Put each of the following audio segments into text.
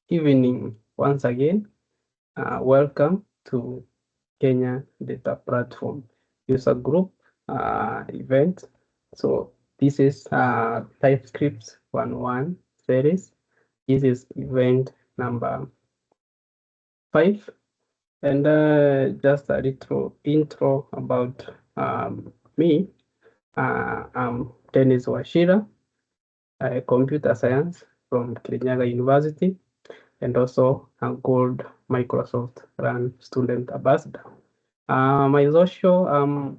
evening once again. Welcome to Kenya Data Platform User Group event. So this is TypeScript 1.1 series. This is event number 5. And just a little intro about me. I'm Dennis Washira, computer science from Kirinyaga University, and also a Gold Microsoft Run Student Ambassador. My social,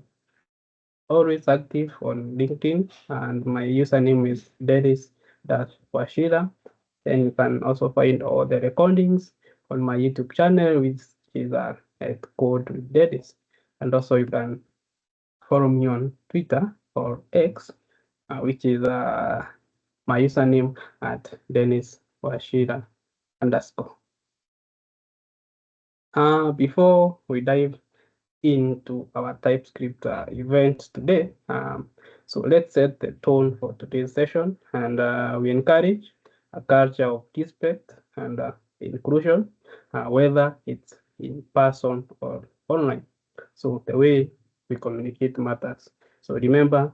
always active on LinkedIn, and my username is Dennis-Washira. And you can also find all the recordings on my YouTube channel, which is at Code with Dennis. And also you can follow me on Twitter or X, which is my username at Dennis Washira _. Before we dive into our TypeScript event today, so let's set the tone for today's session, and we encourage a culture of respect and inclusion, whether it's in person or online. So the way we communicate matters. So remember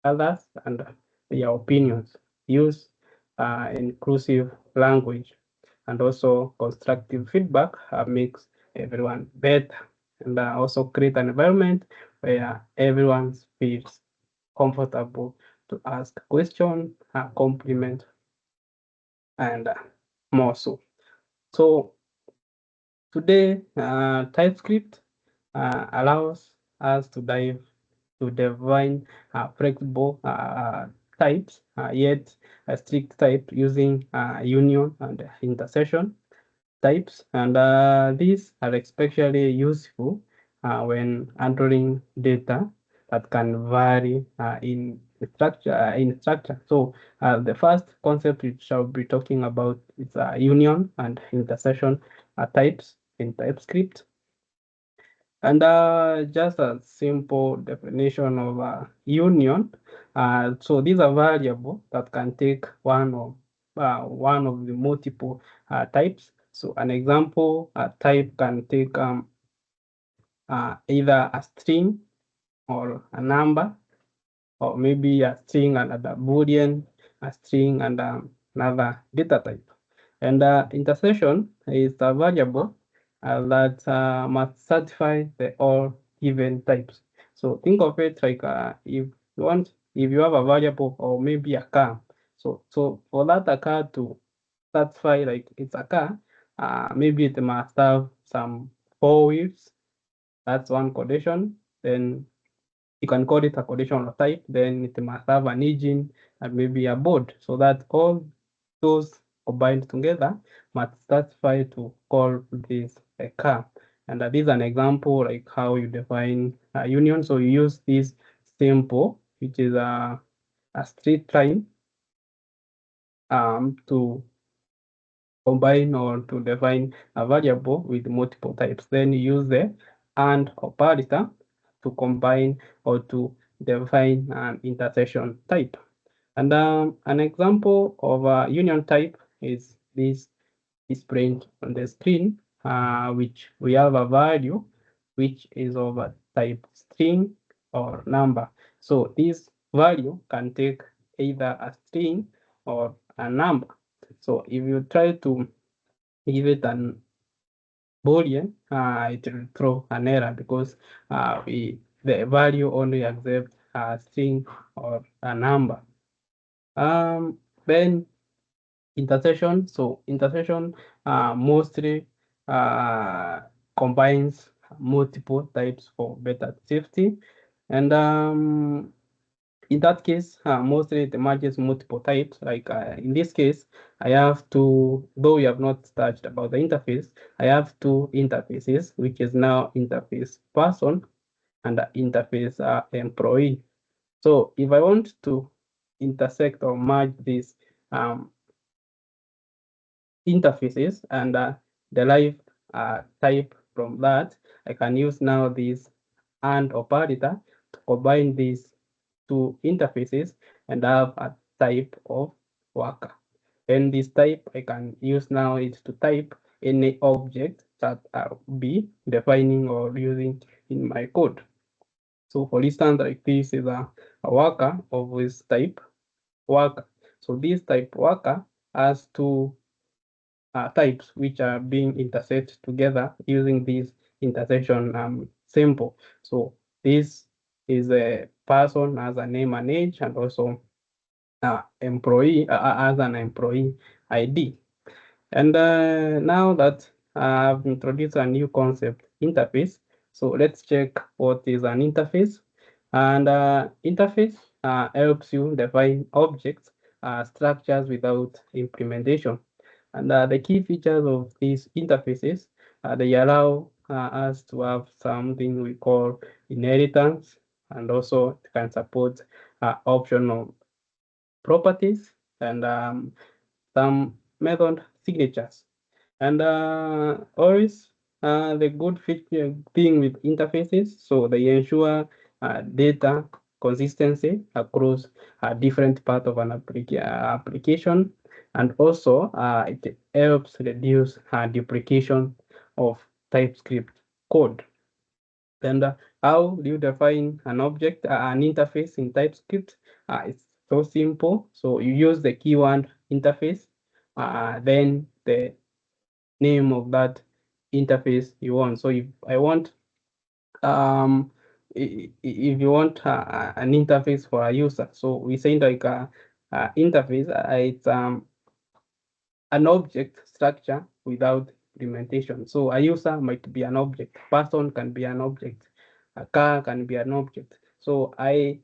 others and their opinions. Use inclusive language, and also constructive feedback makes everyone better, and also create an environment where everyone feels comfortable to ask questions, compliment, and more so. So today, TypeScript allows us to define flexible types, yet a strict type using union and intersection types, and these are especially useful when handling data that can vary in structure. So the first concept we shall be talking about is union and intersection types in TypeScript. And just a simple definition of union. So these are variables that can take one of the multiple types. So an example type can take either a string or a number, or maybe a string and a Boolean, a string and another data type. And intersection is a variable that must satisfy the all given types. So think of it like if you have a variable or maybe a car. So for that a car to satisfy like it's a car, maybe it must have some four wheels. That's one condition. Then you can call it a conditional type. Then it must have an engine and maybe a board. So that all those combined together must satisfy to call this a car. And this is an example like how you define a union. So you use this simple, which is a straight line, to combine or to define a variable with multiple types. Then you use the AND operator to combine or to define an intersection type. And an example of a union type is this displayed on the screen, which we have a value which is of a type string or number. So this value can take either a string or a number. So if you try to give it an Boolean, it will throw an error because the value only accepts a string or a number. Then intersection. So intersection mostly combines multiple types for better safety, and in that case, mostly it merges multiple types. Like in this case, I have two, though we have not touched about the interface, I have two interfaces, which is now interface person and interface employee. So if I want to intersect or merge these interfaces and derive type from that, I can use now this AND operator to combine these two interfaces and have a type of worker. And this type I can use now is to type any object that I'll be defining or using in my code. So for instance, like this is a worker of this type worker. So this type worker has two types which are being intersected together using this intersection symbol. So this is a person as a name and age, and also employee as an employee ID. And now that I've introduced a new concept, interface, so let's check what is an interface. And interface helps you define objects, structures without implementation. And the key features of these interfaces, they allow us to have something we call inheritance, and also it can support optional properties and some method signatures. And always the good feature thing with interfaces, so they ensure data consistency across different part of an application, and also it helps reduce duplication of TypeScript code. And how do you define an object, an interface in TypeScript? It's so simple. So you use the keyword interface, then the name of that interface you want. So if I want, if you want an interface for a user, so we say like a interface, it's an object structure without implementation. So a user might be an object, person can be an object, a car can be an object. So I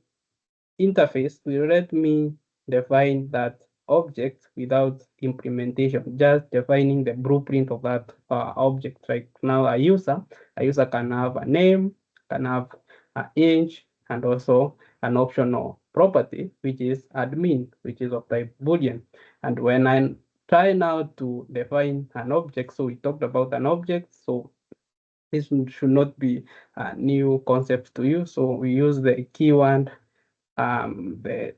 interface will let me define that object without implementation, just defining the blueprint of that object. Like now a user can have a name, can have an age, and also an optional property, which is admin, which is of type Boolean. And when I try now to define an object, so we talked about an object, so this should not be a new concept to you. So we use the keyword they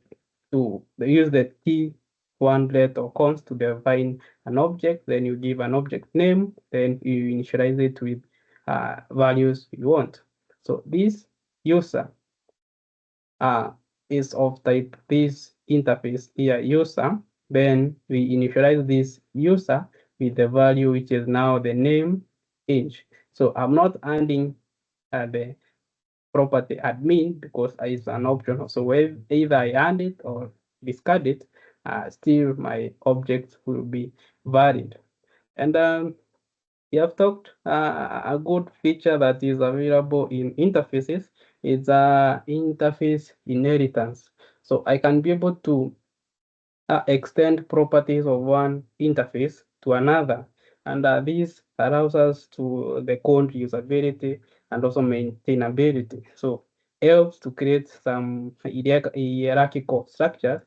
use the key onelet or const to define an object. Then you give an object name, then you initialize it with values you want. So this user is of type this interface here user. Then we initialize this user with the value which is now the name age. So I'm not adding the property admin because it's an option. So either I add it or discard it, still my object will be valid. And you have talked a good feature that is available in interfaces is interface inheritance. So I can be able to extend properties of one interface to another. And this allows us to the code usability and also maintainability. So helps to create some hierarchical structures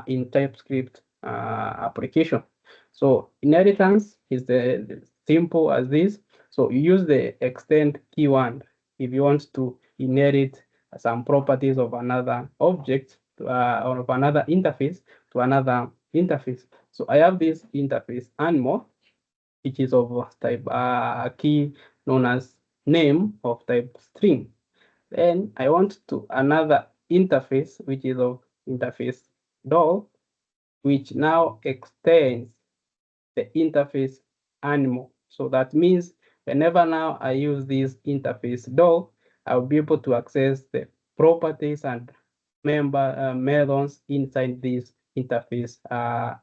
in TypeScript application. So inheritance is the simple as this. So you use the extend keyword if you want to inherit some properties of another object or of another interface to another interface. So I have this interface animal, which is of type key known as name of type string. Then I want to another interface, which is of interface dog, which now extends the interface animal. So that means whenever now I use this interface dog, I'll be able to access the properties and methods inside this interface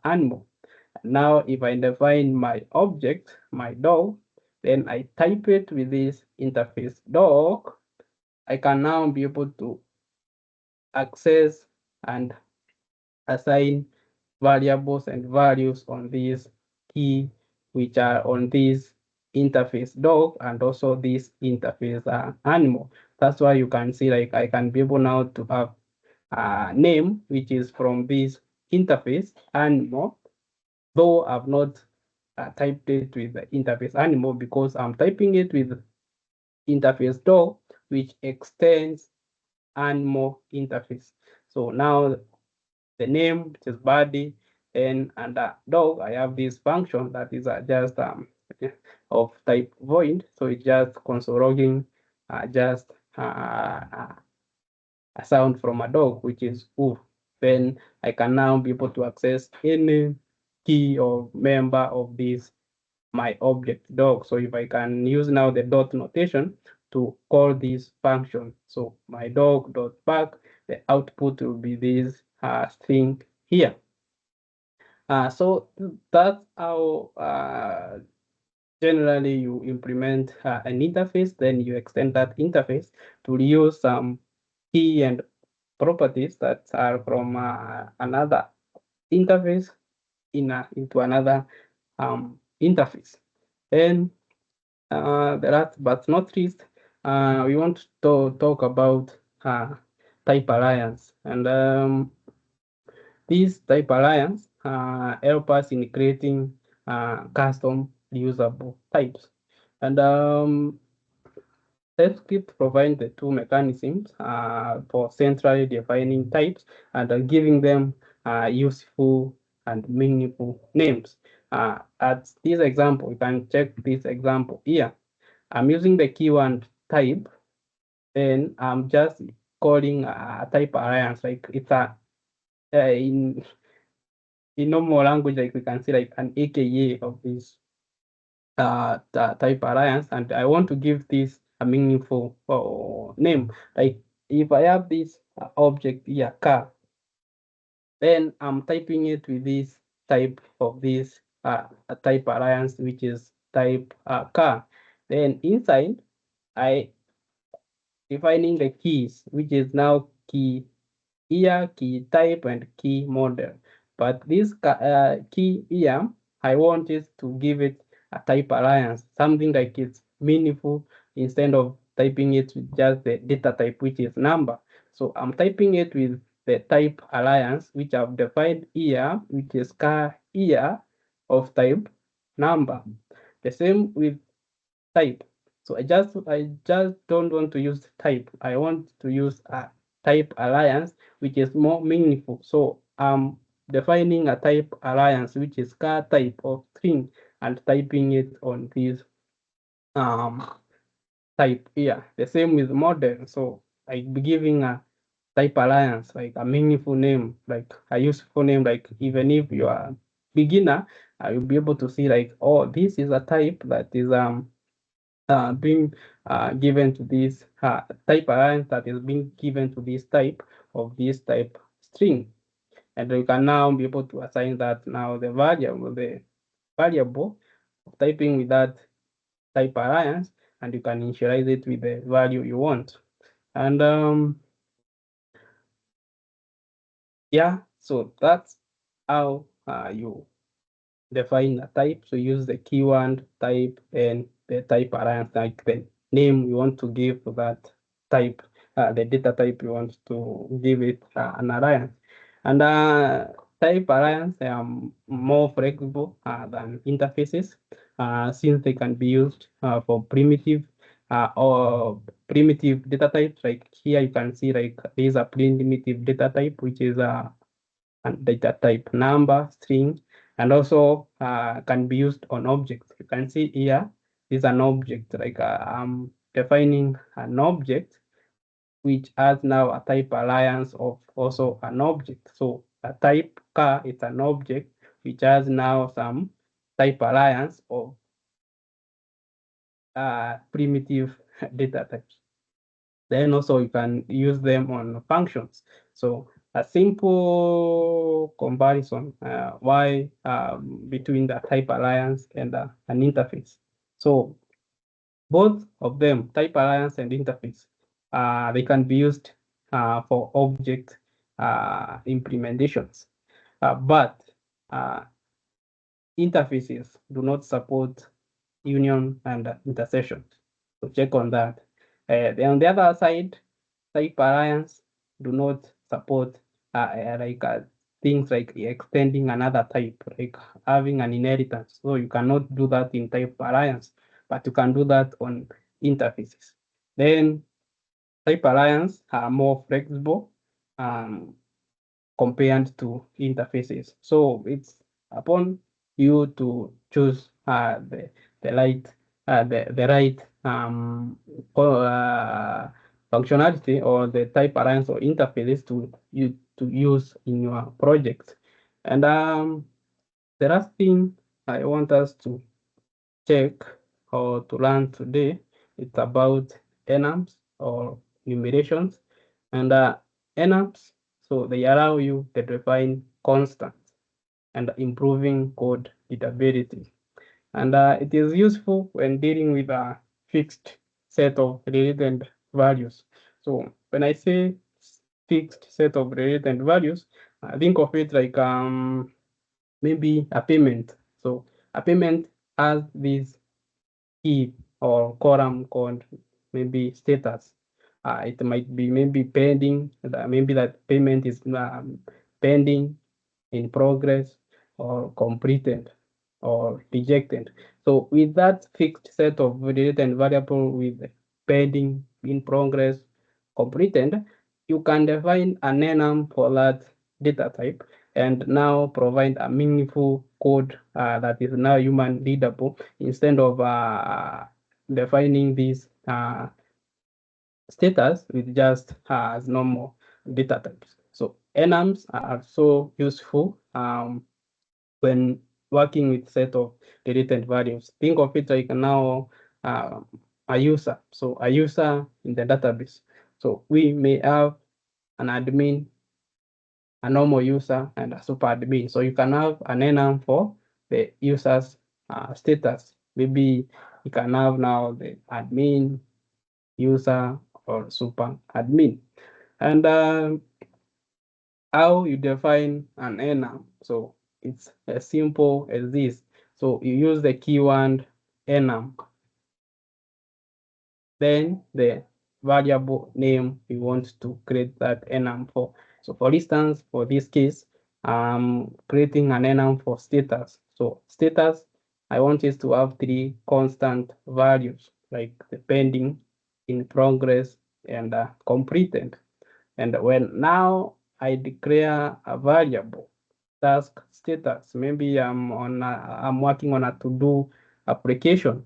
animal. Now, if I define my object, my dog, then I type it with this interface dog, I can now be able to access and assign variables and values on this key, which are on this interface dog and also this interface animal. That's why you can see like I can be able now to have a name, which is from this interface animal, though I've not typed it with the interface animal because I'm typing it with interface dog, which extends animal interface. So now the name, which is body, And under dog, I have this function that is just of type void. So it's just console logging just a sound from a dog, which is oof. Then I can now be able to access any key or member of this my object dog. So if I can use now the dot notation to call this function. So my dog dot back, the output will be this string here. So that's how generally you implement an interface, then you extend that interface to use some key and properties that are from another interface into another interface. And the last but not least, we want to talk about type alliance. And this type alliance help us in creating custom reusable types. And TypeScript provides the two mechanisms for centrally defining types and giving them useful and meaningful names. At this example, you can check this example here. I'm using the keyword type, then I'm just calling a type alliance, like it's a in normal language, like we can see like an AKA of this type alliance, and I want to give this a meaningful name. Like if I have this object here, car, then I'm typing it with this type of this type alliance, which is type car. Then inside, I defining the keys, which is now key here, key type, and key model. But this key here, I want it to give it a type alliance, something like it's meaningful instead of typing it with just the data type, which is number. So I'm typing it with the type alliance, which I've defined here, which is car here of type number. The same with type. So I just don't want to use type. I want to use a type alliance, which is more meaningful. So I'm defining a type alliance, which is car type of string, and typing it on this um type here. The same with model. So I be giving a type alliance, like a meaningful name, like a useful name, like even if you are beginner, I will be able to see like, oh, this is a type that is being given to this type alliance that is being given to this type of this type string. And you can now be able to assign that now the variable of typing with that type alliance, and you can initialize it with the value you want. And yeah, so that's how you define a type. So use the keyword type and the type alliance, like the name you want to give to that type, the data type you want to give it an alliance. And type alliance are more flexible than interfaces, since they can be used for primitive or primitive data types. Like here you can see like there is a primitive data type, which is and data type number, string, and also can be used on objects. You can see here is an object, like I'm defining an object which has now a type alliance of also an object. So a type car is an object which has now some type alliance of primitive data types. Then also you can use them on functions. So a simple comparison why between the type alliance and an interface. So both of them, type alliance and interface, they can be used for object implementations, but interfaces do not support union and intersection. So check on that. Then on the other side, type alliance do not support like things like extending another type, like having an inheritance. So you cannot do that in type alliance, but you can do that on interfaces. Then type alliance are more flexible. compared to interfaces. So it's upon you to choose the right functionality or the type alliance or interfaces to use in your project. And the last thing I want us to check or to learn today, it's about enums or numerations. And enums, so they allow you to define constants and improving code readability. And it is useful when dealing with a fixed set of related values. So when I say fixed set of related values, think of it like maybe a payment. So a payment has this key or column called maybe status. It might be maybe pending, maybe that payment is pending, in progress, or completed, or rejected. So with that fixed set of related variable with pending, in progress, completed, you can define an enum for that data type and now provide a meaningful code that is now human readable instead of defining this status with just as normal data types. So enums are so useful when working with set of related values. Think of it like now a user. So a user in the database. So we may have an admin, a normal user, and a super admin. So you can have an enum for the user's status. Maybe you can have now the admin, user, or super admin. And how you define an enum. So it's as simple as this. So you use the keyword enum, then the variable name you want to create that enum for. So for instance, for this case, I'm creating an enum for status. So status, I want it to have three constant values like the pending, in progress, and completed. And when now I declare a variable task status, maybe I'm working on a to-do application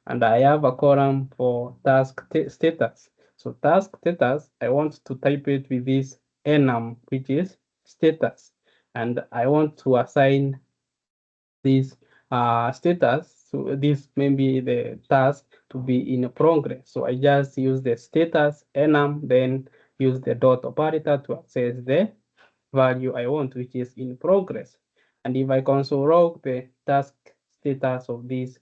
and I have a column for task status. So task status, I want to type it with this enum, which is status. And I want to assign this status, so this may be the task to be in progress. So I just use the status enum, then use the dot operator to access the value I want, which is in progress. And if I console log the task status of this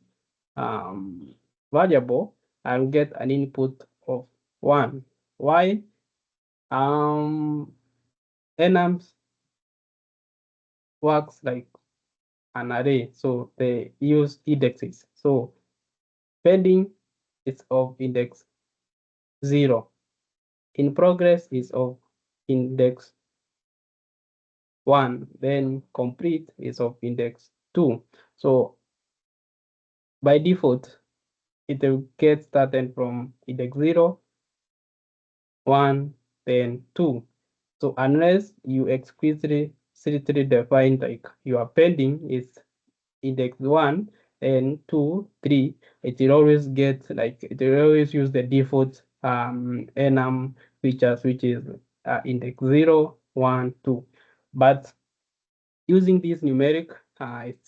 variable, I'll get an input of 1. Why? Enums works like an array, so they use indexes. So pending is of index 0. In progress is of index 1. Then complete is of index 2. So by default, it will get started from index 0, 1, then 2. So unless you explicitly define like your pending is index 1 and 2, 3, it will always get like it will always use the default enum features, which is index 0, 1, 2. But using this numeric, it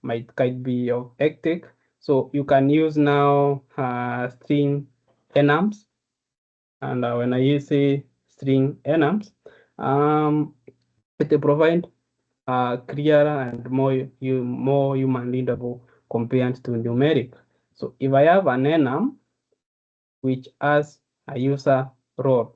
might be of hectic. So you can use now string enums. And when I say string enums, it will provide clearer and more human readable compared to numeric. So if I have an enum which has a user role,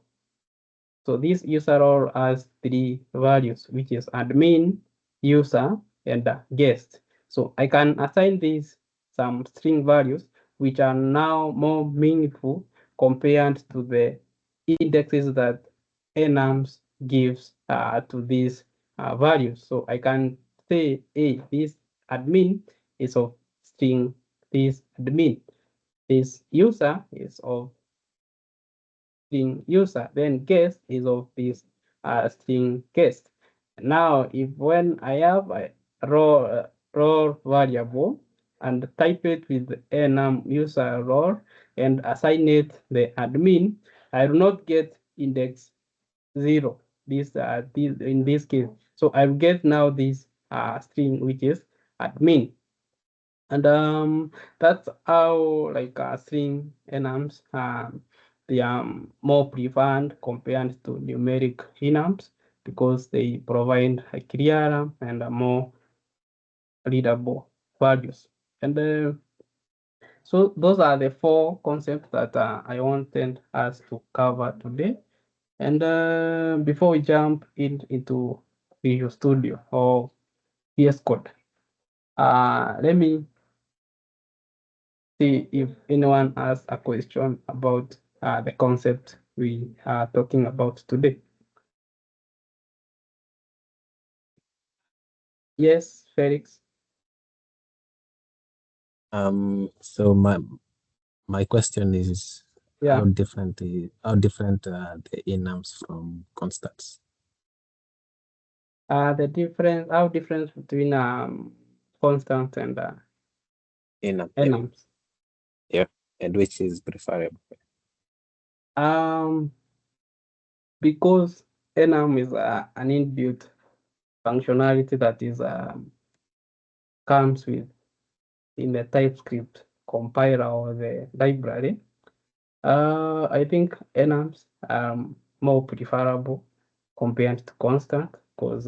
so this user role has three values, which is admin, user, and guest. So I can assign these some string values, which are now more meaningful compared to the indexes that enums gives to these values. So I can say, hey, this admin is of string this admin. This user is of string user. Then guest is of this string case. Now, if when I have a raw variable and type it with enum user role and assign it the admin, I do not get index 0. This in this case, so I get now this string which is admin, and that's how like string enums they are more preferred compared to numeric enums because they provide a clearer and a more readable values. And so those are the four concepts that I wanted us to cover today. And before we jump into Visual Studio or VS Code, let me see if anyone has a question about the concept we are talking about today. Yes, Felix. So my question is Yeah. how different the enums from constants? How difference between constant and Enum, yeah, enums. yeah, and which is preferable? Um, because enum is an inbuilt functionality that is comes with in the TypeScript compiler or the library. I think enums are more preferable compared to constant because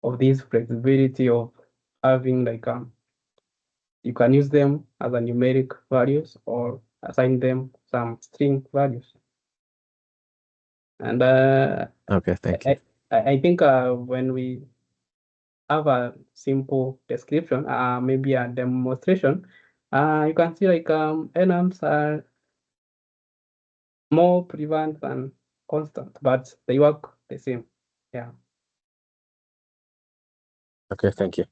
of this flexibility of having like you can use them as a numeric values or assign them some string values. And Okay, thank you. I think when we have a simple description, maybe a demonstration, you can see like enums are more prevalent than constant, but they work the same. Yeah. Okay, thank you.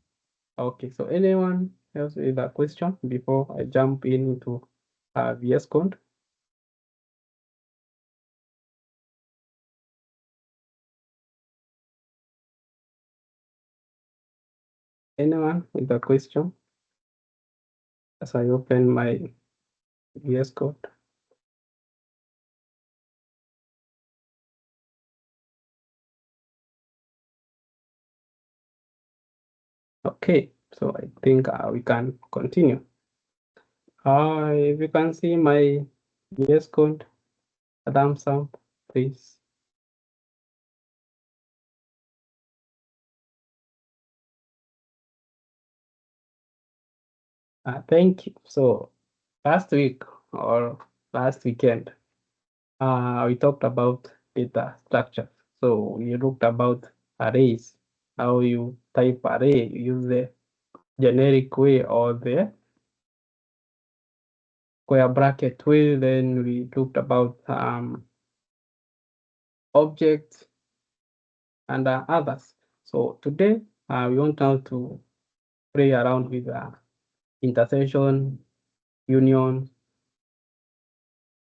Okay. So anyone else with a question before I jump into VS Code? Anyone with a question as I open my VS Code? Okay. So I think we can continue. If you can see my VS Code, a thumbs up, please. Thank you. So last week or last weekend, we talked about data structure. So we looked about arrays, how you type array, you use the generic way or the square bracket way. Then we looked about objects and others. So today we want now to play around with intersection, union,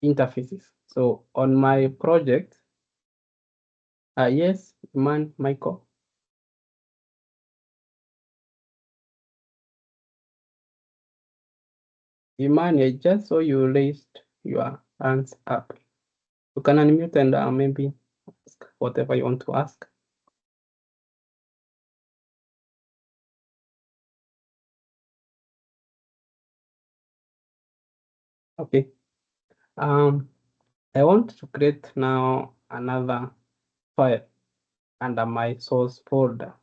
interfaces. So on my project, yes, man, Michael. Iman, I just saw you raised your hands up. You can unmute and maybe ask whatever you want to ask. Okay. I want to create now another file under my source folder.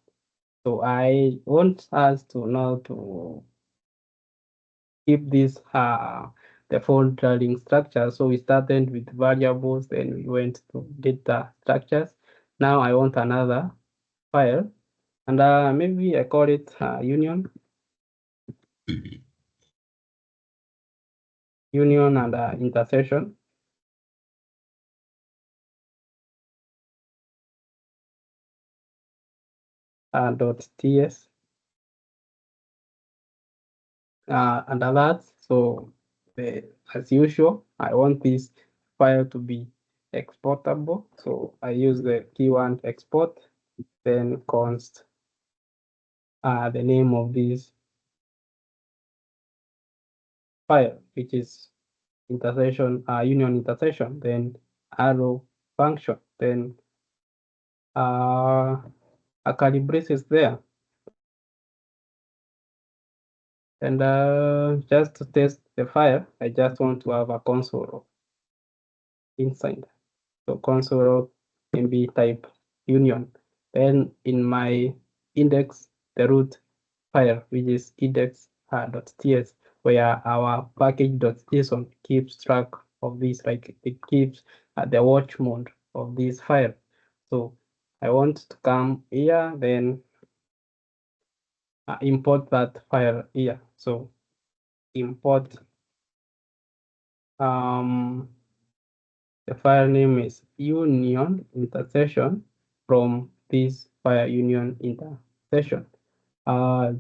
So I want us to know to keep this the foldering structure. So we started with variables, then we went to data structures. Now I want another file, and maybe I call it union, union and intersection. .ts and that. So as usual, I want this file to be exportable. So I use the keyword export, then const the name of this file, which is intersection, union intersection, then arrow function, then a curly braces there. And just to test the file, I just want to have a console inside. So console can be type union. Then in my index, the root file, which is index.ts, where our package.json keeps track of this, like it keeps the watch mode of this file. So I want to come here, then import that file here. So import the file name is union intersection from this file union intersection.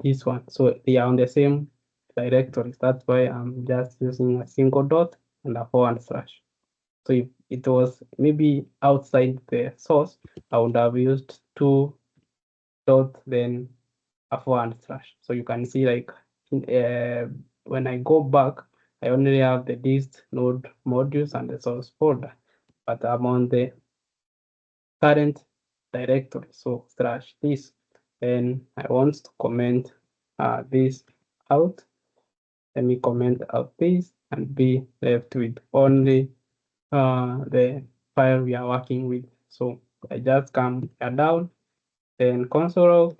This one. So they are on the same directories. That's why I'm just using a single dot and a forward slash. So if it was maybe outside the source, I would have used two dots, then a forward slash. So you can see like when I go back, I only have the dist node modules and the source folder, but I'm on the current directory. So slash this, and I want to comment this out. Let me comment out this and be left with only the file we are working with. So I just come here down, then console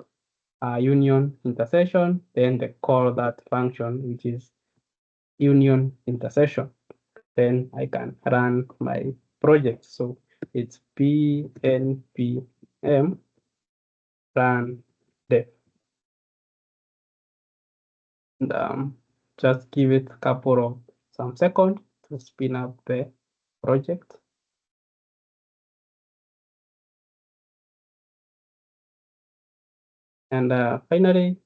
union intersection, then the call that function, which is union intersection. Then I can run my project. So it's pnpm run dev. And just give it a couple of some seconds to spin up the project. And finally,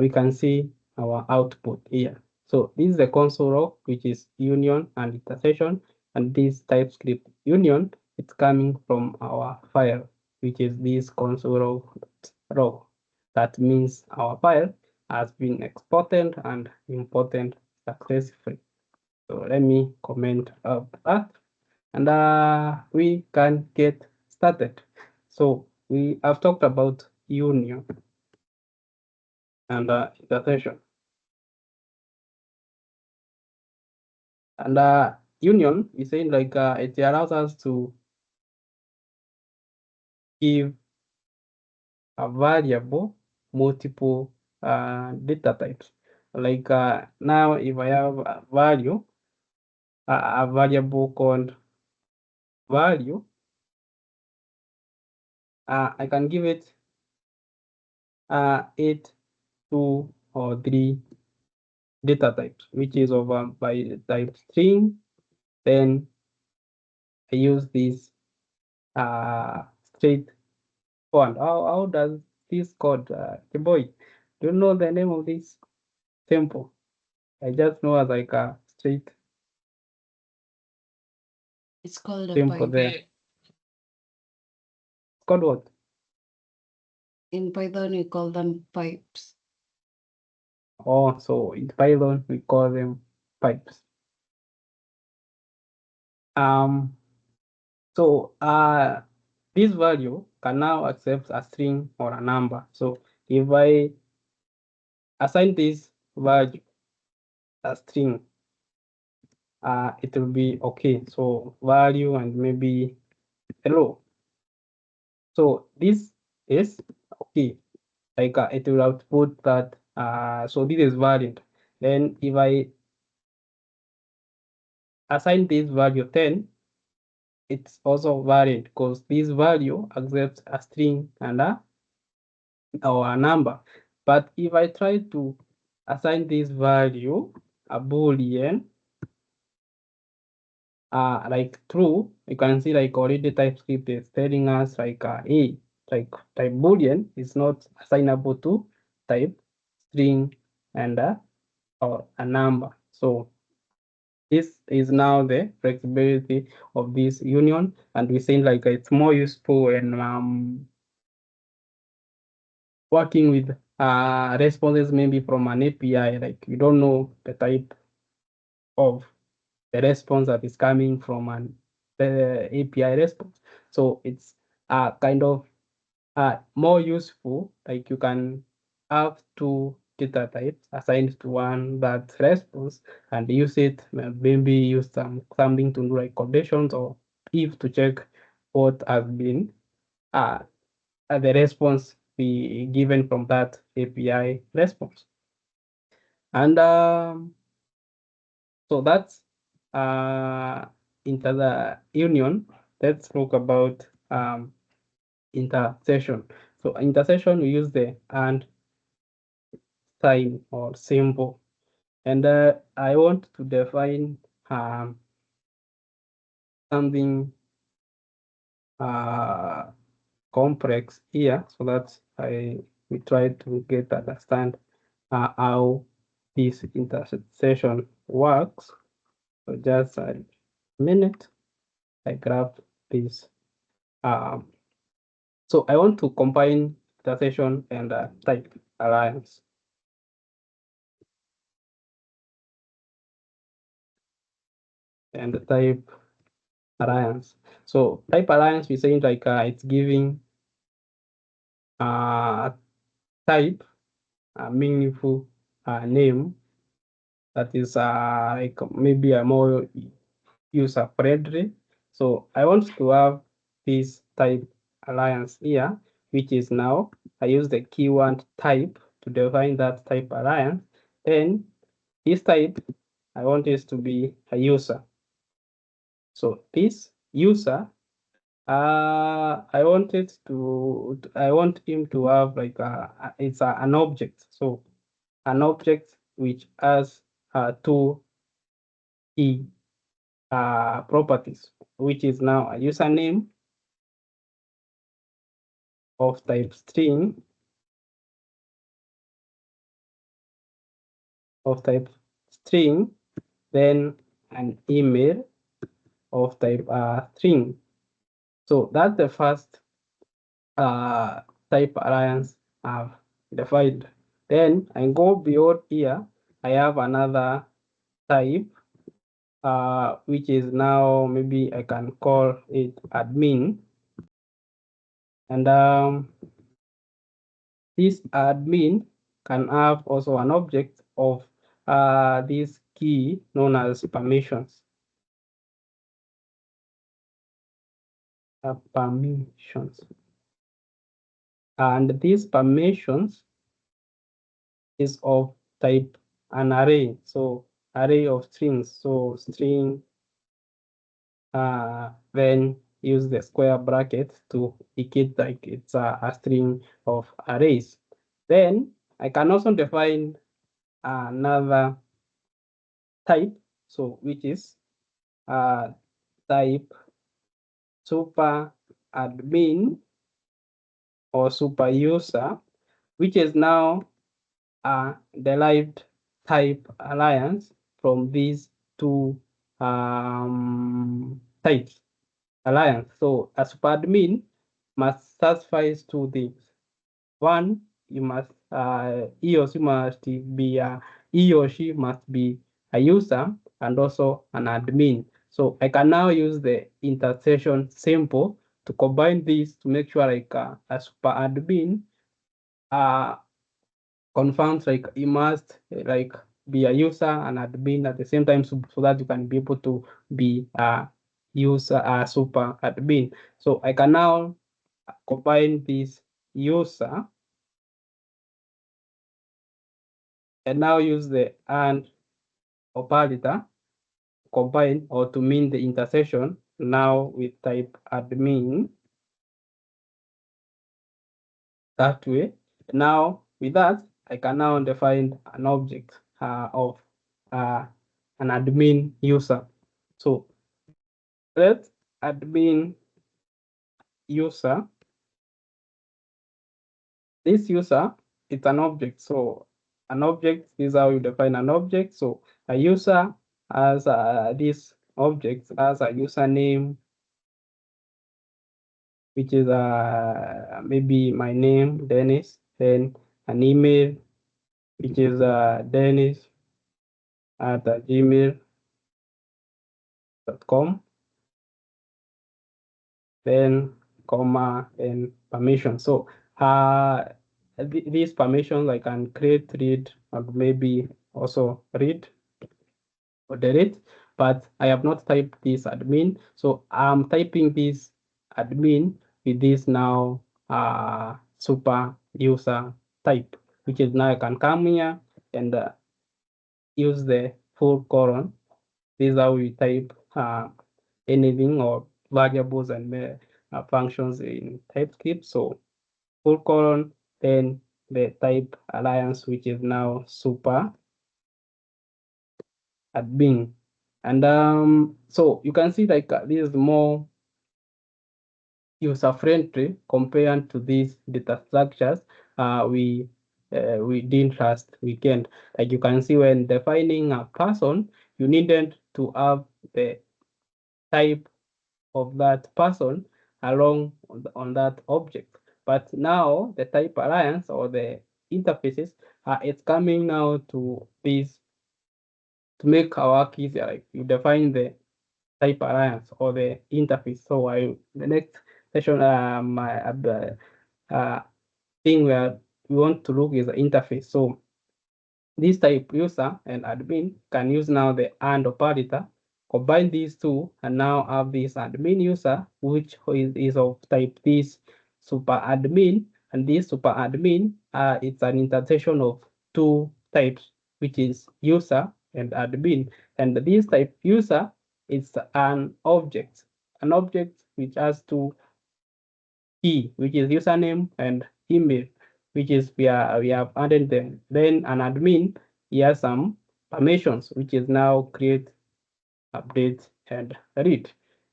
we can see our output here. So this is the console row, which is union and intersection, and this TypeScript union, it's coming from our file, which is this console row. That means our file has been exported and imported successfully. So let me comment that, and we can get started. So we have talked about union and intersection. And union is saying like it allows us to give a variable multiple data types. Like now, if I have a value, a variable called value, I can give it 8, 2, or 3 data types, which is of by type string. Then I use this straight font. How does this code, boy? Do you know the name of this tempo? I just know as like a straight It's called a tempo pipe. there. It's called what? In Python, we call them pipes. Oh, so in Python we call them pipes. So this value can now accept a string or a number. So if I assign this value a string, it will be okay. So value and maybe hello. So this is okay. Like it will output that. So this is valid. Then if I assign this value 10, it's also valid because this value accepts a string and or a number. But if I try to assign this value a boolean, like true, you can see like already TypeScript is telling us like a like type boolean is not assignable to type string and or a number. So this is now the flexibility of this union, and we think like it's more useful when working with responses maybe from an API, like you don't know the type of the response that is coming from the API response. So it's kind of more useful, like you can have two data types assigned to one that response and use it, maybe use something to do like conditions or if to check what has been the response be given from that API response. And so that's into the union. Let's talk about intersection. So intersection, we use the and sign or symbol. And I want to define something complex here so that we try to get understand how this intersection works. So just a minute, I grab this. So I want to combine intersection and type alliance. And type alliance. So type alliance, we saying like it's giving type a meaningful name that is like maybe a more user friendly. So I want to have this type alliance here, which is now I use the keyword type to define that type alliance. Then this type I want this to be a user. So this user I want him to have like it's an object. So an object which has two key properties, which is now a username of type string then an email of type string. So that's the first type alliance I've defined. Then I go beyond here. I have another type, which is now maybe I can call it admin. And this admin can have also an object of this key known as permissions. Permissions. And these permissions is of type an array. So array of strings. So string then use the square bracket to indicate like it's a string of arrays. Then I can also define another type, so which is type super admin or super user, which is now a derived type alliance from these two types alliance. So a super admin must satisfy two things. One, you must he or she must be he or she must be a user and also an admin. So I can now use the intersection symbol to combine these to make sure like a super admin confirms like you must like be a user and admin at the same time so that you can be able to be a user super admin. So I can now combine this user and now use the and operator combine or to mean the intersection now with type admin that way. Now with that, I can now define an object of an admin user. So let admin user, this user, it's an object. So an object. This is how you define an object. So a user has this object as a username, which is maybe my name, Dennis, then an email, which is Dennis at gmail.com, then comma and permission. So these permissions I can create, read, or maybe also read or delete, but I have not typed this admin. So I'm typing this admin with this now super user type, which is now I can come here and use the full colon. This is how we type anything or variables and functions in TypeScript. So full colon, then the type alliance, which is now super admin. And so you can see like this is more user friendly compared to these data structures we did last weekend. Like you can see, when defining a person, you needed to have the type of that person along on that object. But now the type alliance or the interfaces, it's coming now to this to make our work easier. Like you define the type alliance or the interface. So the next session, my thing where we want to look is the interface. So this type user and admin can use now the AND operator, combine these two, and now have this admin user, which is of type this super admin, and this super admin, it's an intersection of two types, which is user and admin. And this type user is an object which has two key, which is username and email, which is we have added them. Then an admin, he has some permissions, which is now create, update, and read.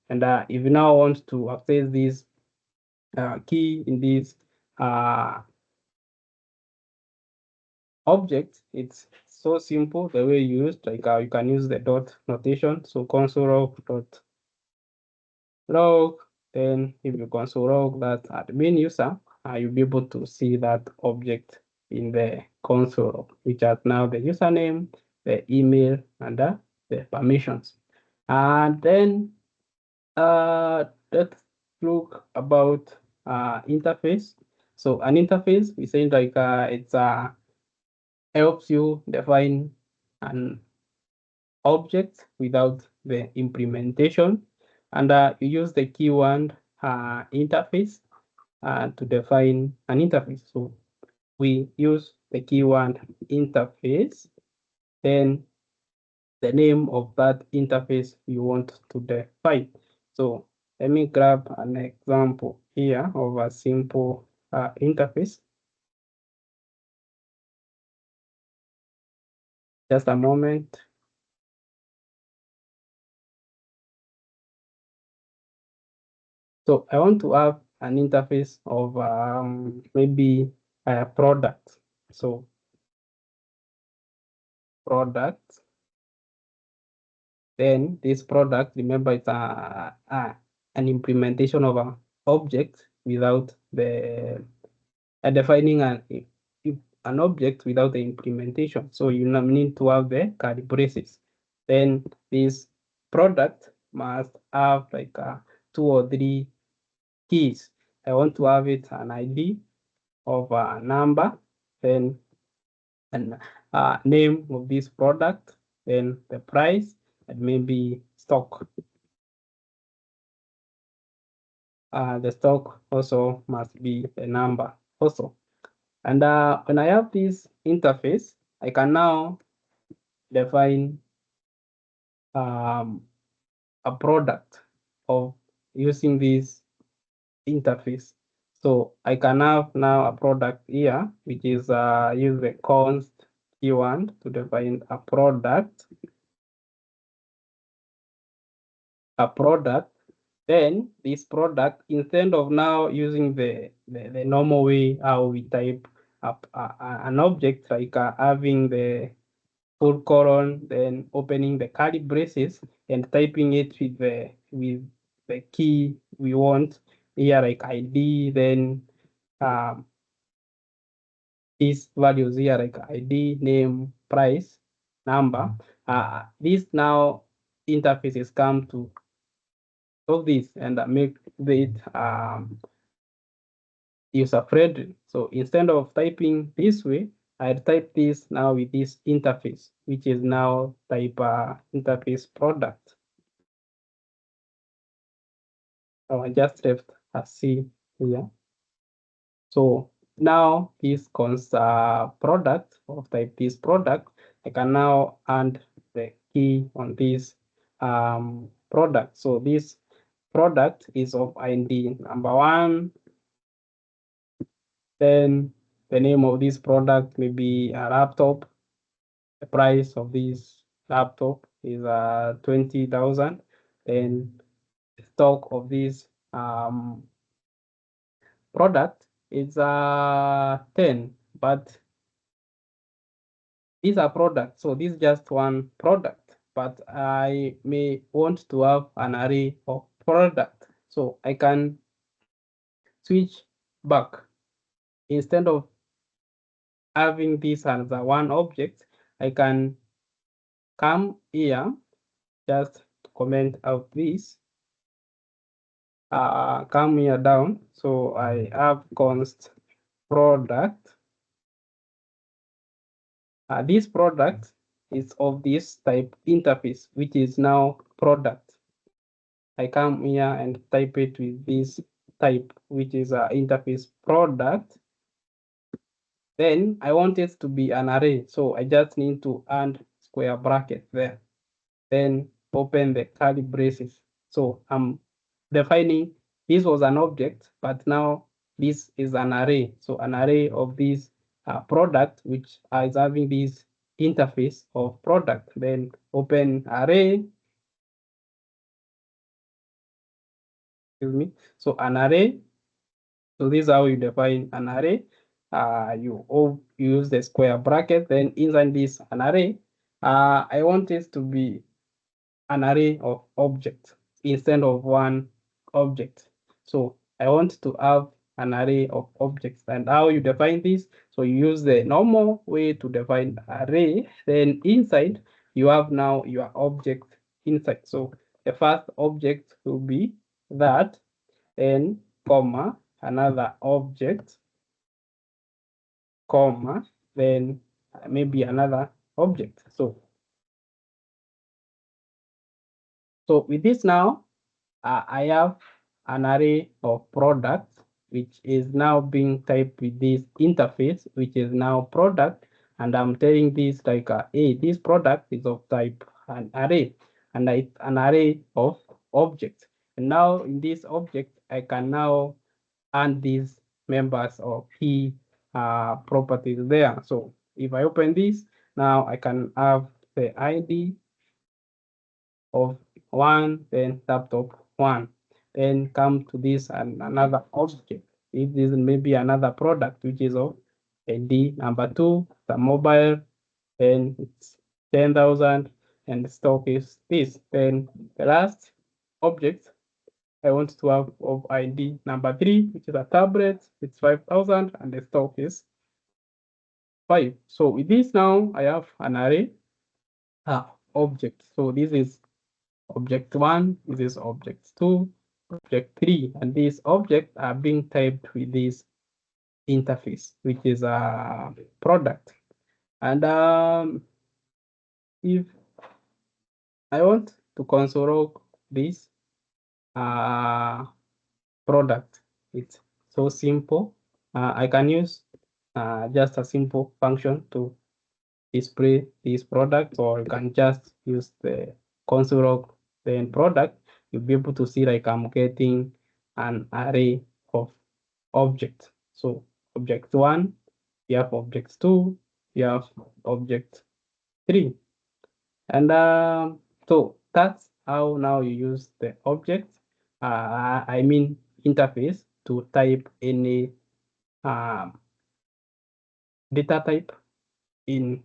And if you now want to access this key in this object, it's so simple the way you use. Like you can use the dot notation. So console dot log. Then if you console log that admin user, you'll be able to see that object in the console, which has now the username, the email, and the permissions. And then let's look about interface. So an interface, we say like it's helps you define an object without the implementation, and you use the keyword interface to define an interface. So we use the keyword interface, then the name of that interface you want to define. So let me grab an example here of a simple interface. Just a moment. So I want to have an interface of maybe a product. So product, then this product, remember it's an implementation of an object without the defining an object without the implementation. So you need to have the curly braces. Then this product must have like 2 or 3 keys. I want to have it an ID of a number, then and name of this product, then the price, and maybe stock. The stock also must be a number also. And when I have this interface, I can now define a product of using this interface. So I can have now a product here, which is use the const keyword to define a product. Then this product, instead of now using the normal way how we type an object like having the full colon, then opening the curly braces and typing it with the key we want here, like ID, then these values here like ID, name, price, number. These now interfaces come to solve this and make it user friendly. So instead of typing this way, I type this now with this interface, which is now type interface product. So I just left a C here. So now this product of type this product, I can now add the key on this product. So this product is of ID number 1. Then the name of this product may be a laptop. The price of this laptop is 20,000. Then the stock of this product is 10, but these are products, so this is just one product, but I may want to have an array of product, so I can switch back. Instead of having this as a one object, I can come here, just comment out this, come here down, so I have const product. This product is of this type interface, which is now product. I come here and type it with this type, which is interface product. Then I want it to be an array, so I just need to add square bracket there. Then open the curly braces. So I'm defining this was an object, but now this is an array. So an array of this product, which is having this interface of product. Then open array. Excuse me. So an array. So this is how you define an array. You use the square bracket. Then inside this an array, I want it to be an array of objects instead of one object. So I want to have an array of objects. And how you define this? So you use the normal way to define array. Then inside you have now your object inside. So the first object will be that, then comma another object, comma then maybe another object. So with this now, I have an array of products, which is now being typed with this interface, which is now product. And I'm telling this like, hey, this product is of type an array, and it's an array of objects. And now in this object, I can now add these members of key properties there. So if I open this, now I can have the ID of 1, then laptop 1, then come to this and another object. If this may be another product, which is of ID number 2, the mobile, then it's 10,000, and the stock is this. Then the last object I want to have of ID number 3, which is a tablet, it's 5,000, and the stock is 5. So with this now, I have an array object. So this is object 1, this is object 2, object 3, and these objects are being typed with this interface, which is a product. And if I want to console this product, it's so simple. I can use just a simple function to display this product, or you can just use the console log then product. You'll be able to see like I'm getting an array of objects. So object 1, you have object 2, you have object 3. And so that's how now you use the object, I mean interface, to type any data type in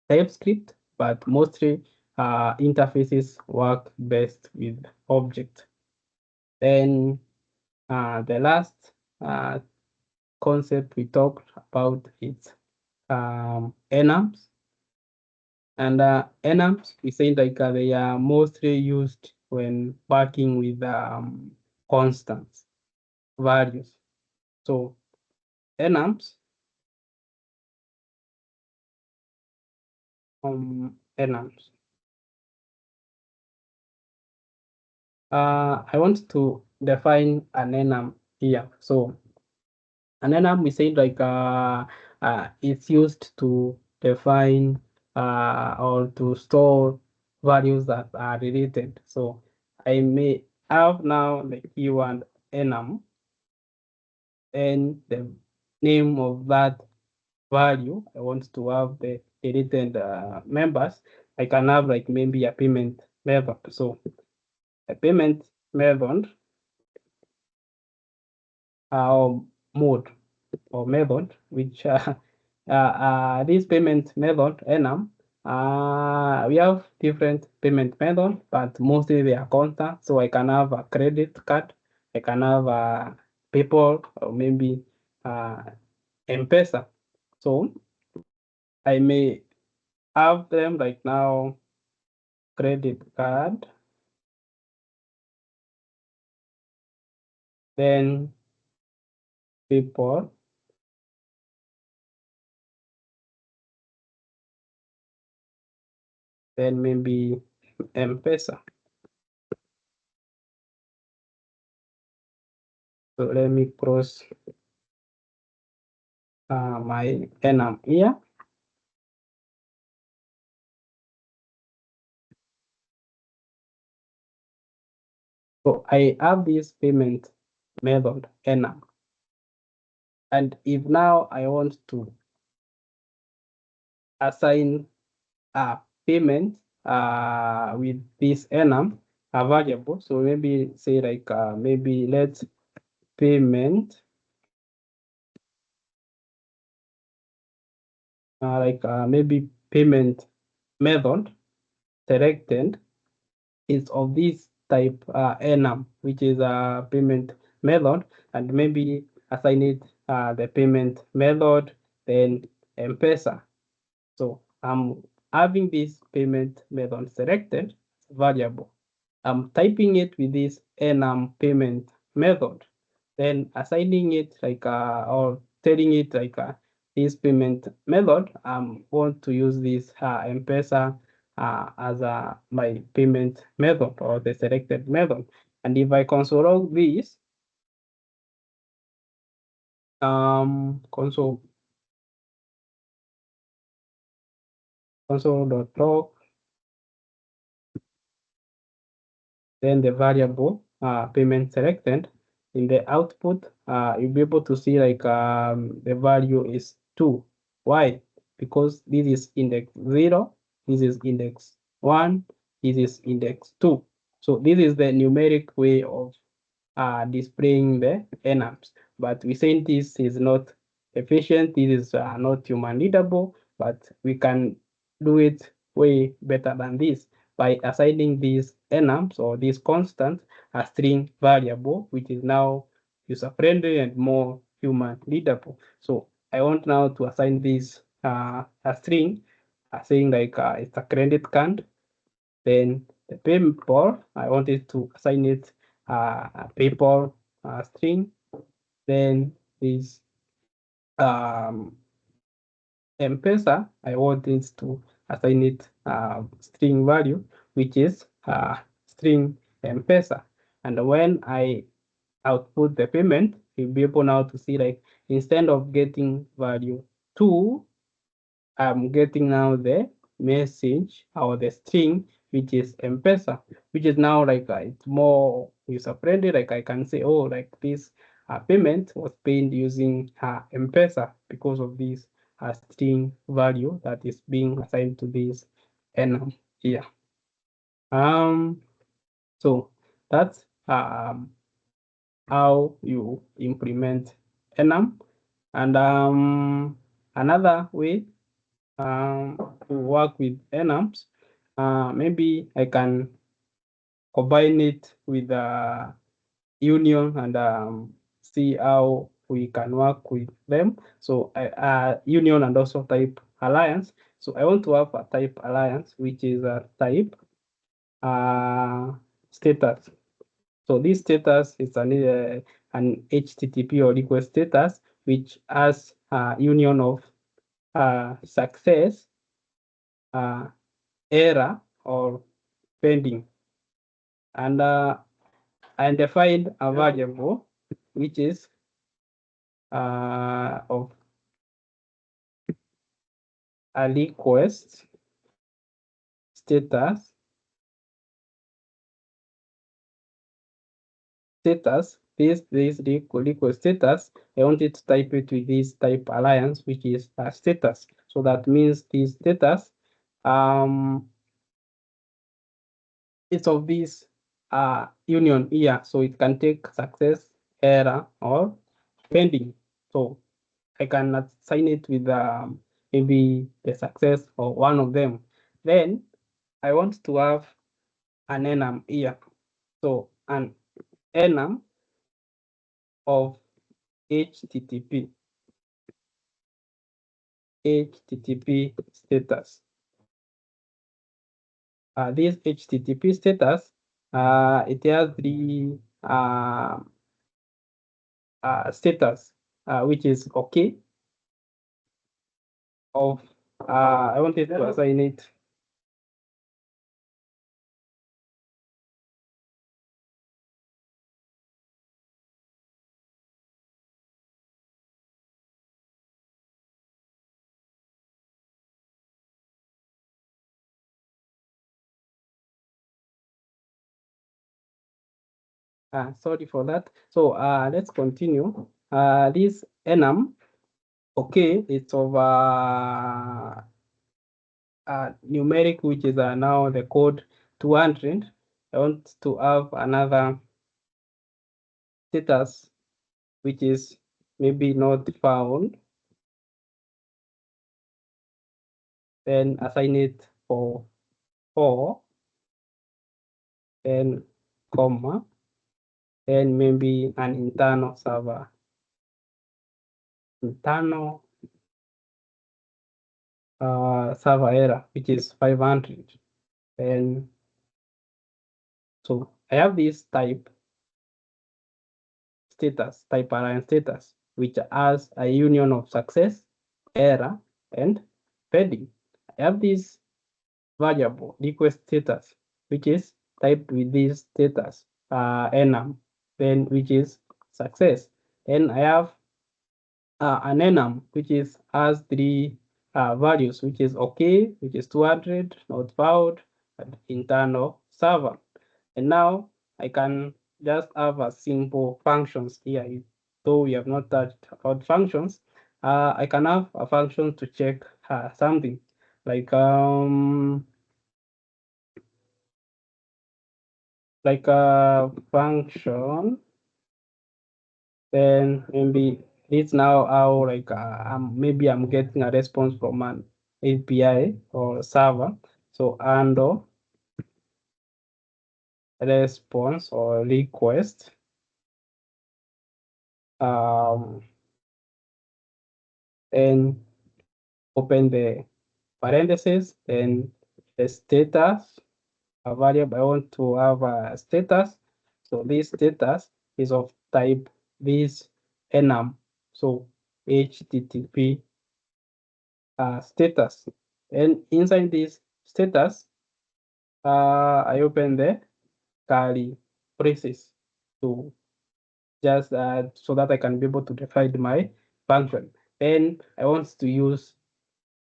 TypeScript, but mostly interfaces work best with object. Then the last concept we talked about is enums. And enums, we say like they are mostly used when working with constants, values. So enums, enums. I want to define an enum here. So an enum, we say like it's used to define or to store values that are related. So I may have now the keyword enum and the name of that value. I want to have the related members. I can have like maybe a payment method. So a payment method mode or method, which this payment method, enum, we have different payment methods, but mostly they are constant. So I can have a credit card, I can have a PayPal, or maybe M-Pesa. So I may have them like now credit card, then PayPal, then maybe M-Pesa. So let me cross my enum here. So I have this payment method enum. And if now I want to assign a payment with this enum, a variable, so maybe say like maybe let's payment maybe payment method selected is of this type enum, which is a payment method, and maybe assign it the payment method, then M-Pesa. So I'm having this payment method selected variable. I'm typing it with this enum payment method, then assigning it like or telling it like this payment method. Want to use this M-Pesa as my payment method or the selected method. And if I console log this, console.log, then the variable payment selected. In the output, you'll be able to see like the value is 2. Why? Because this is index 0, this is index 1, this is index 2. So this is the numeric way of displaying the enums. But we say this is not efficient, this is not human readable, but we can do it way better than this by assigning these enums or these constants a string variable, which is now user-friendly and more human readable. So I want now to assign this a string, saying like it's a credit card. Then the PayPal, I wanted to assign it a PayPal string. Then this M-Pesa, I wanted to assign it string value, which is string M-Pesa. And when I output the payment, you'll be able now to see like instead of getting value 2, I'm getting now the message or the string, which is M-Pesa, which is now like it's more user friendly. Like I can say, oh, like this payment was paid using M-Pesa because of this string value that is being assigned to this enum here. So that's how you implement enum. And another way to work with enums, maybe I can combine it with union and see how we can work with them. So union and also type alliance. So I want to have a type alliance, which is a type status. So this status is an HTTP or request status, which has a union of success, error, or pending. And I defined a variable which is of a request status this request status. I wanted to type it with this type alliance, which is a status. So that means this status it's of this union here, so it can take success, error, or pending. So I can assign it with maybe the success or one of them. Then I want to have an enum here. So an enum of HTTP status. This HTTP status, it has three status, which is okay. Of I wanted to assign it sorry for that. So let's continue. This enum, okay, it's of numeric, which is now the code 200. I want to have another status, which is maybe not found. Then assign it for 4, then comma, then maybe an internal server. Internal server error, which is 500. And so I have this type status, type alliance status, which has a union of success, error, and pending. I have this variable request status, which is typed with this status enum, then which is success. Then I have an enum, which is has three values, which is okay, which is 200, not found, and internal server. And now I can just have a simple functions here. Though we have not touched about functions, I can have a function to check something like a function. Then maybe it's now how maybe I'm getting a response from an API or server. So handle response or request and open the parentheses, then the status a variable. I want to have a status. So this status is of type this enum. So HTTP status. And inside this status, I open the curly braces to just so that I can be able to define my function. Then I want to use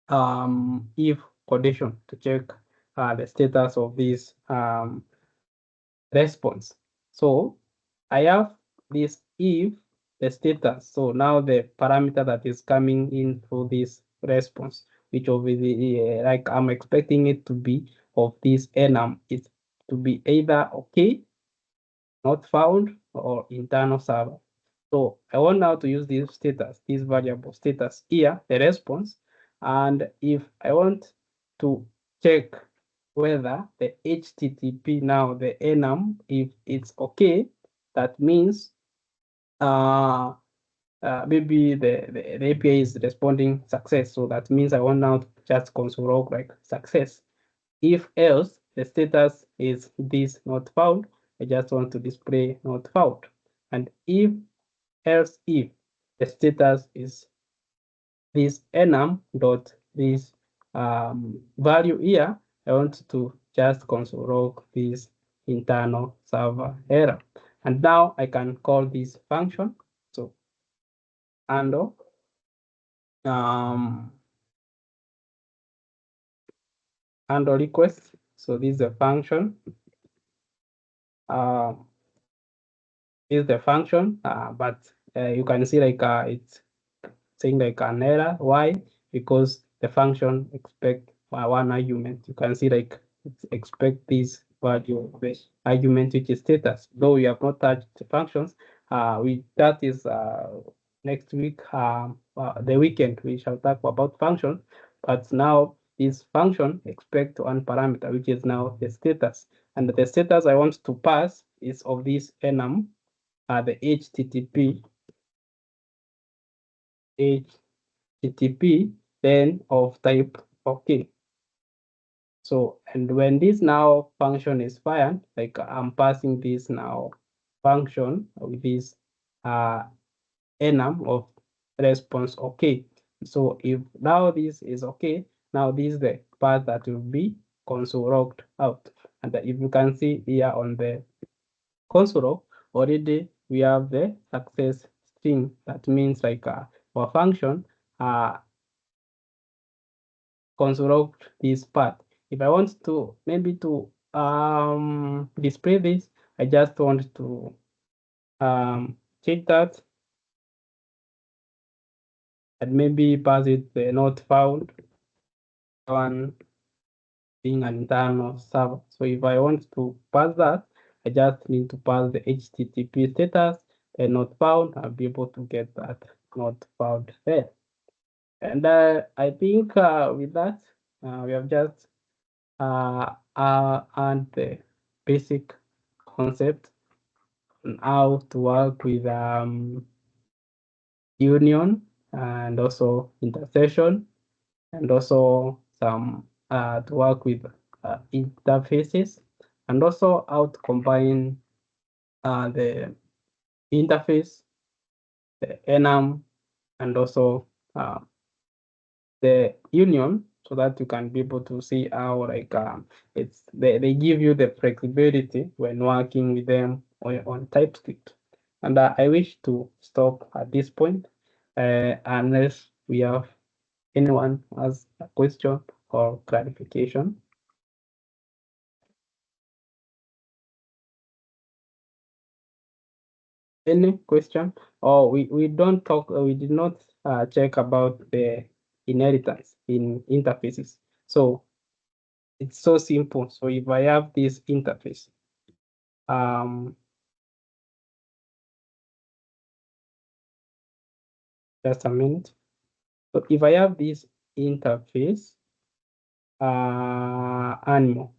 if condition to check the status of this response. So I have this if the status. So now the parameter that is coming in through this response, which of the like I'm expecting it to be of this enum is to be either okay, not found, or internal server. So I want now to use this status, this variable status here, the response. And if I want to check whether the HTTP now, the enum, if it's okay, that means maybe the API is responding success. So that means I want now to just console log like success. If else, the status is this not found, I just want to display not found. And if else if the status is this enum dot this value here, I want to just console log this internal server error. And now I can call this function. So handle handle request. So this is a function. Is the function, but you can see like it's saying like an error. Why? Because the function expect one argument. You can see like it's expect this value of the argument, which is status. Though we have not touched the functions, that is next week, the weekend, we shall talk about functions. But now this function expect one parameter, which is now the status. And the status I want to pass is of this enum, the HTTP then of type okay. So, and when this now function is fired, like I'm passing this now function with this enum of response okay. So if now this is okay, now this is the part that will be console logged out. And if you can see here on the console log, already we have the success string. That means like our function console this part. If I want to maybe to display this, I just want to check that and maybe pass it the not found one being an internal server. So if I want to pass that, I just need to pass the HTTP status and not found. I'll be able to get that not found there. And I think with that, we have just and the basic concept on how to work with union and also intersection, and also some to work with interfaces, and also how to combine the interface, the enum, and also the union, so that you can be able to see how like they give you the flexibility when working with them on TypeScript. And I wish to stop at this point, unless we have anyone has a question or clarification. Any question? Or we don't talk, we did not check about the inheritance in interfaces. So it's so simple. So if I have this interface, just a minute. So if I have this interface, animal,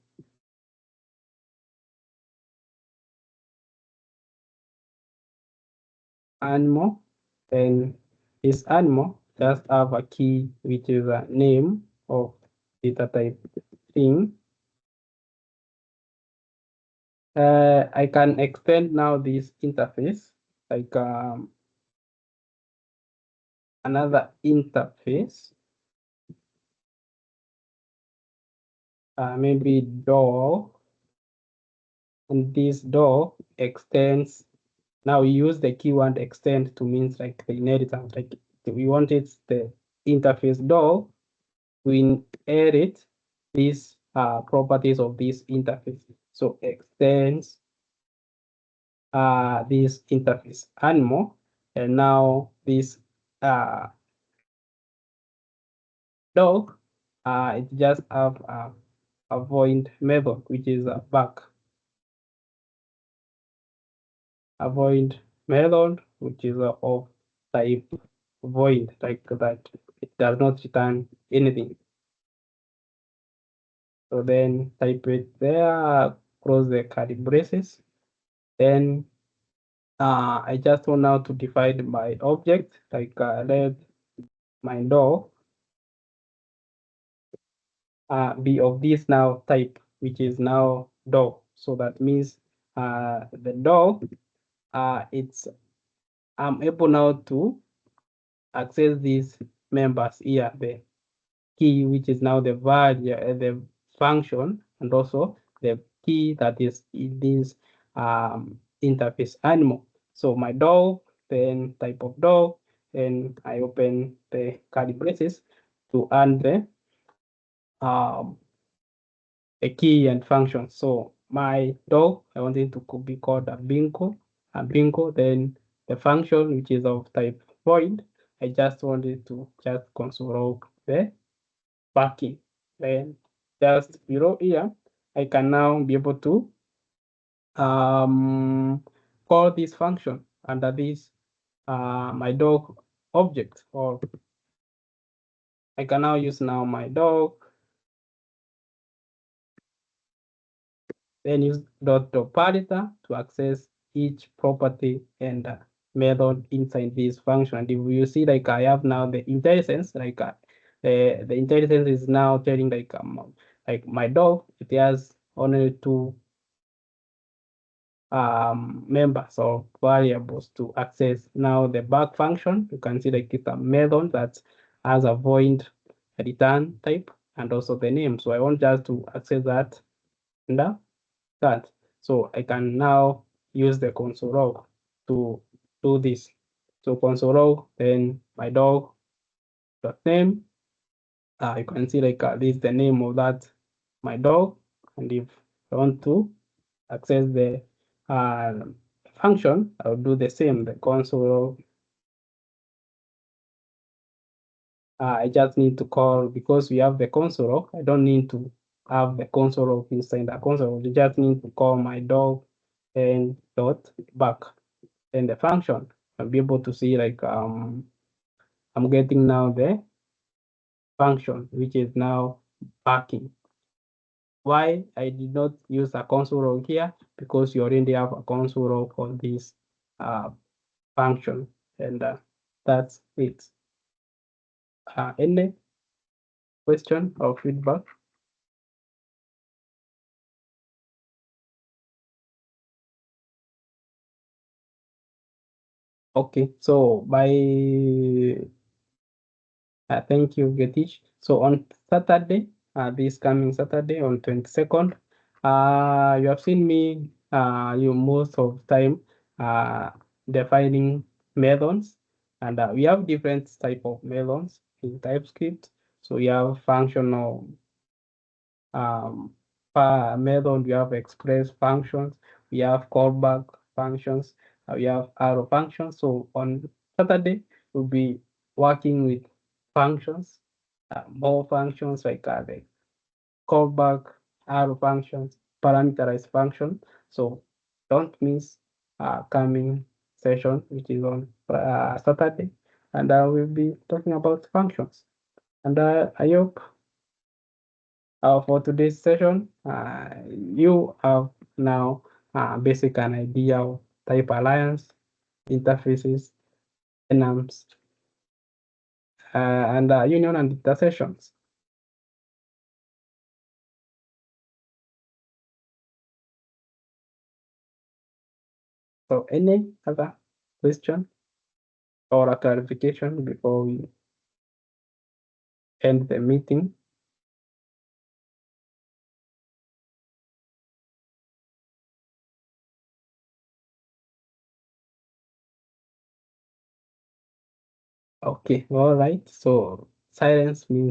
then this animal just have a key, which is a name of data type thing. I can extend now this interface, like another interface, maybe door, and this door extends. Now we use the keyword extend to means like the inheritance, like we want it the interface door to inherit these properties of this interface. So extends this interface animal, and now this dog, it just have a void method, which is a back, a void method which is of type void, like that. It does not return anything. So then type it there, close the curly braces. Then I just want now to define my object, like let my door be of this now type, which is now door. So that means the door, it's I'm able now to access these members here, the key, which is now the value, the function, and also the key that is in this interface animal. So my dog, then type of dog, and I open the curly braces to add the a key and function. So my dog, I want it to be called a bingo. Then the function, which is of type void, I just wanted to just console the backing. Then just below here, I can now be able to call this function under this my dog object, or I can now use now my dog, then use dot parameter to access each property and method inside this function. And if you see, like I have now the intelligence, like the intelligence is now telling like my dog, it has only two members or variables to access. Now the back function, you can see like it's a method that has a void return type and also the name. So I want just to access that and that. So I can now use the console log to do this. So console log, then my dog dot name. You can see like this is the name of that my dog. And if I want to access the function, I'll do the same. The console, I just need to call, because we have the console. I don't need to have the console inside the console. You just need to call my dog and dot back. And the function, I'll be able to see like I'm getting now the function, which is now backing. Why I did not use a console log here? Because you already have a console log for this function, and that's it. Any question or feedback? Okay, so by thank you, Getish. So on Saturday, this coming Saturday on 22nd, you have seen me, you most of time defining methods, and we have different type of methods in TypeScript. So we have functional method, we have express functions, we have callback functions, we have arrow functions. So on Saturday, we'll be working with functions, more functions like the callback, arrow functions, parameterized function. So don't miss coming session, which is on Saturday, and we'll be talking about functions. And I hope for today's session, you have now basic an idea of type alliance, interfaces, enums, and union and intersections. So any other question or a clarification before we end the meeting? Okay, all right. So silence means